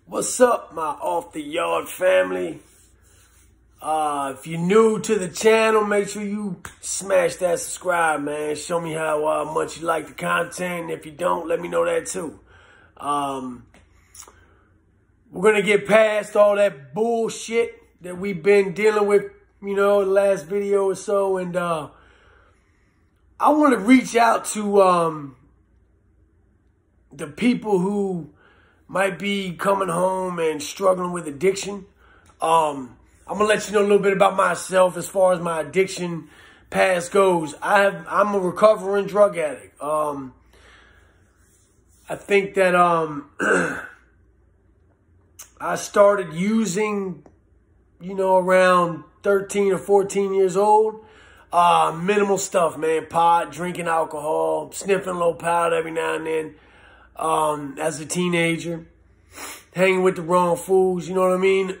What's up, my Off the Yard family? If you're new to the channel, make sure you smash that subscribe, man. Show me how much you like the content. If you don't, let me know that too. We're going to get past all that bullshit that we've been dealing with, the last video or so. And I want to reach out to the people who might be coming home and struggling with addiction. I'm going to let you know a little bit about myself as far as my addiction past goes. I'm a recovering drug addict. I think that I started using, around 13 or 14 years old. Minimal stuff, man. Pot, drinking alcohol, sniffing low powder every now and then. As a teenager, hanging with the wrong fools, you know what I mean?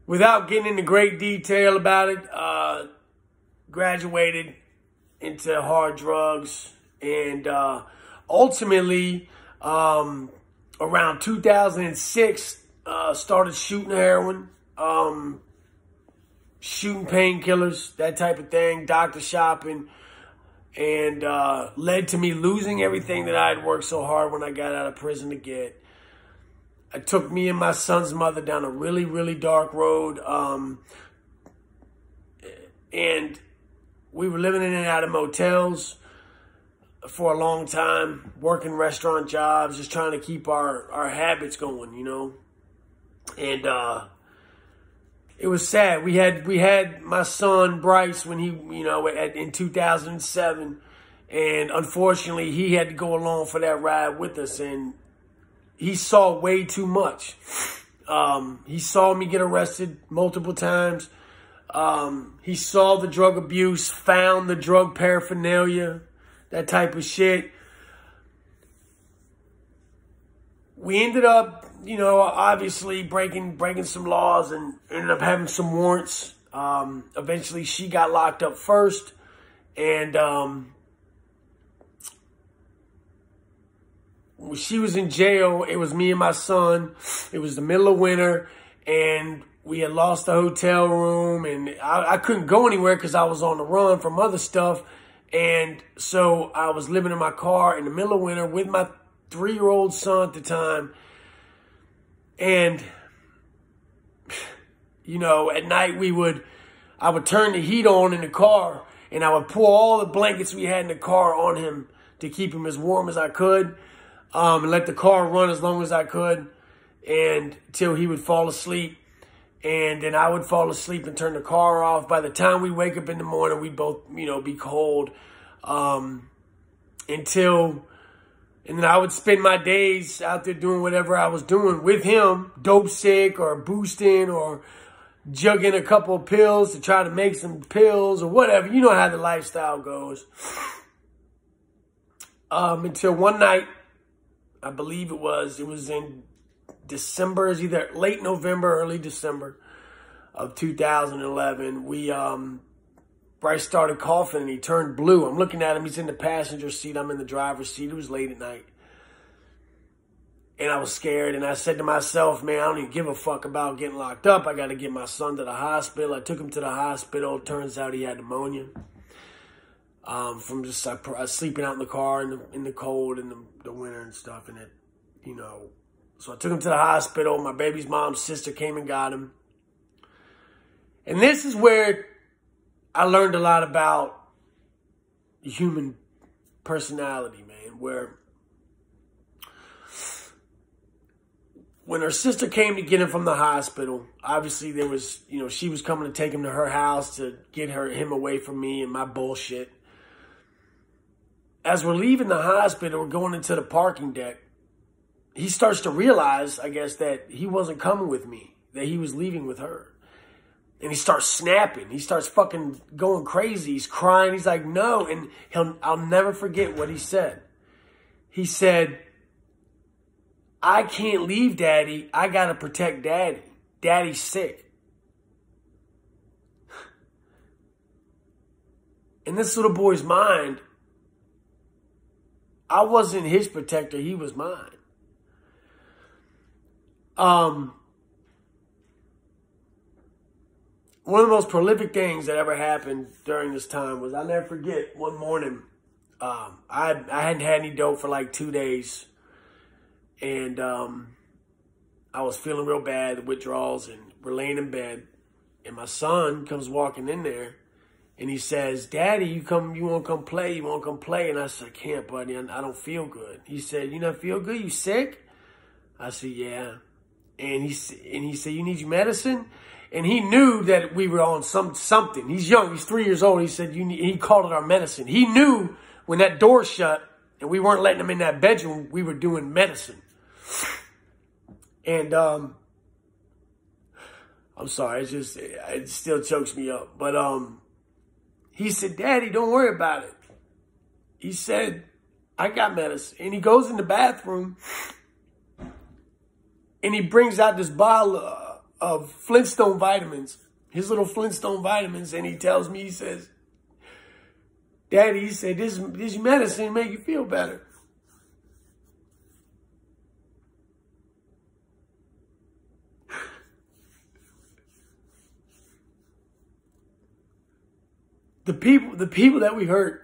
Without getting into great detail about it, graduated into hard drugs and ultimately, around 2006, started shooting heroin, shooting painkillers, that type of thing, doctor shopping, and led to me losing everything that I had worked so hard when I got out of prison to get. It took me and my son's mother down a really, really dark road. And we were living in and out of motels for a long time, working restaurant jobs, just trying to keep our habits going, And it was sad. We had my son Bryce when he, in 2007, and unfortunately he had to go along for that ride with us, and he saw way too much. He saw me get arrested multiple times. He saw the drug abuse, found the drug paraphernalia, that type of shit. We ended up, obviously breaking some laws and ended up having some warrants. Eventually she got locked up first, and when she was in jail, it was me and my son. It was the middle of winter, and we had lost the hotel room, and I couldn't go anywhere because I was on the run from other stuff. And so I was living in my car in the middle of winter with my 3-year-old son at the time. And, at night I would turn the heat on in the car, and I would pour all the blankets we had in the car on him to keep him as warm as I could, and let the car run as long as I could, and till he would fall asleep. And then I would fall asleep and turn the car off. By the time we wake up in the morning, we'd both, be cold, and then I would spend my days out there doing whatever I was doing with him, dope sick or boosting or jugging a couple of pills to try to make some pills or whatever. You know how the lifestyle goes. Until one night, I believe it was in December, it was either late November, early December of 2011. Bryce started coughing and he turned blue. I'm looking at him. He's in the passenger seat. I'm in the driver's seat. It was late at night. And I was scared. And I said to myself, man, I don't even give a fuck about getting locked up. I got to get my son to the hospital. I took him to the hospital. Turns out he had pneumonia. From just sleeping out in the car in the cold and the winter and stuff. And so I took him to the hospital. My baby's mom's sister came and got him. And this is where I learned a lot about human personality, man, where when her sister came to get him from the hospital, obviously there was, she was coming to take him to her house to get him away from me and my bullshit. As we're leaving the hospital, we're going into the parking deck, he starts to realize, I guess, that he wasn't coming with me, that he was leaving with her. And he starts snapping. He starts fucking going crazy. He's crying. He's like, no. And I'll never forget what he said. He said, I can't leave Daddy. I got to protect Daddy. Daddy's sick. In this little boy's mind, I wasn't his protector. He was mine. One of the most prolific things that ever happened during this time was, I'll never forget, one morning, I hadn't had any dope for like 2 days. And I was feeling real bad, the withdrawals, and we're laying in bed. And my son comes walking in there, and he says, "Daddy, you want to come play? You want to come play?" And I said, "I can't, buddy. I don't feel good." He said, "You not feel good? You sick?" I said, "Yeah." And he said, "You need your medicine?" And he knew that we were on something. He's young. He's 3 years old. He said, he called it our medicine. He knew when that door shut and we weren't letting him in that bedroom, we were doing medicine. And I'm sorry, it still chokes me up. But he said, "Daddy, don't worry about it." He said, "I got medicine." And he goes in the bathroom and he brings out this bottle of Flintstone vitamins, his little Flintstone vitamins, and he tells me, he says, "Daddy," he said, this medicine make you feel better." The people that we hurt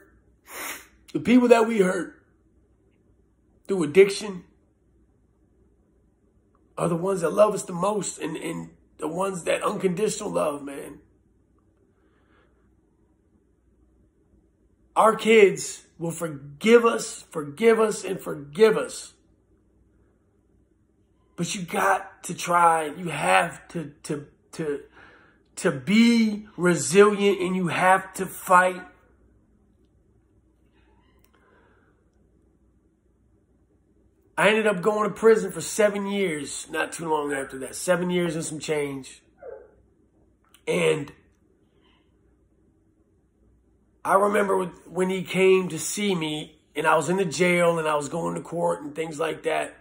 through addiction are the ones that love us the most, and the ones that unconditional love, man. Our kids will forgive us. But you got to try. You have to be resilient, and you have to fight. I ended up going to prison for 7 years, not too long after that. 7 years and some change. And I remember when he came to see me, and I was in the jail, and I was going to court and things like that.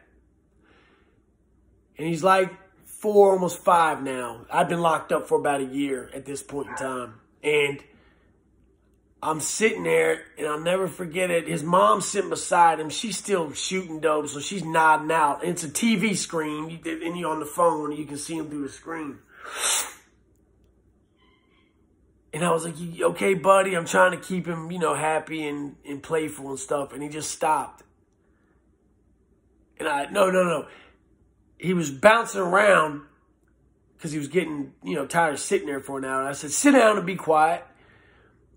And he's like 4, almost 5 now. I've been locked up for about a year at this point in time. And I'm sitting there, and I'll never forget it. His mom's sitting beside him. She's still shooting dope, so she's nodding out. And it's a TV screen, and you're on the phone, and you can see him through the screen. And I was like, "Okay, buddy?" I'm trying to keep him, happy and playful and stuff. And he just stopped. And no. He was bouncing around because he was getting, tired of sitting there for an hour. And I said, "Sit down and be quiet."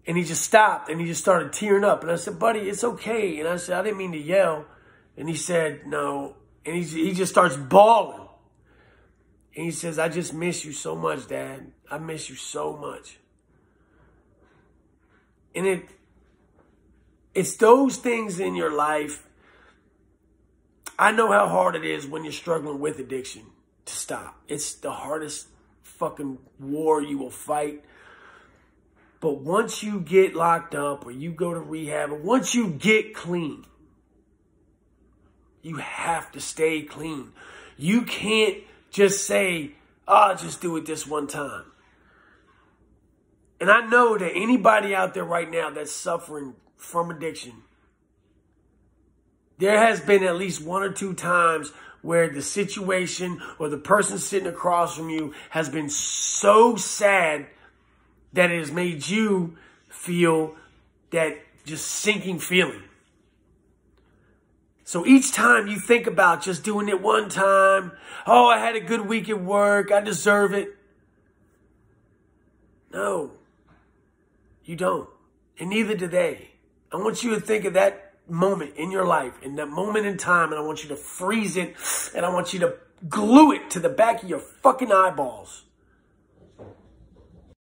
And he just stopped, and he just started tearing up. And I said, "Buddy, it's okay." And I said, "I didn't mean to yell." And he said, "No." And he just starts bawling. And he says, "I just miss you so much, Dad. I miss you so much." And it's those things in your life. I know how hard it is when you're struggling with addiction to stop. It's the hardest fucking war you will fight. But once you get locked up, or you go to rehab, or once you get clean, you have to stay clean. You can't just say, "I'll just do it this one time." And I know that anybody out there right now that's suffering from addiction, there has been at least 1 or 2 times where the situation or the person sitting across from you has been so sad that it has made you feel that just sinking feeling. So each time you think about just doing it one time, "Oh, I had a good week at work, I deserve it." No, you don't. And neither do they. I want you to think of that moment in your life, in that moment in time, and I want you to freeze it, and I want you to glue it to the back of your fucking eyeballs.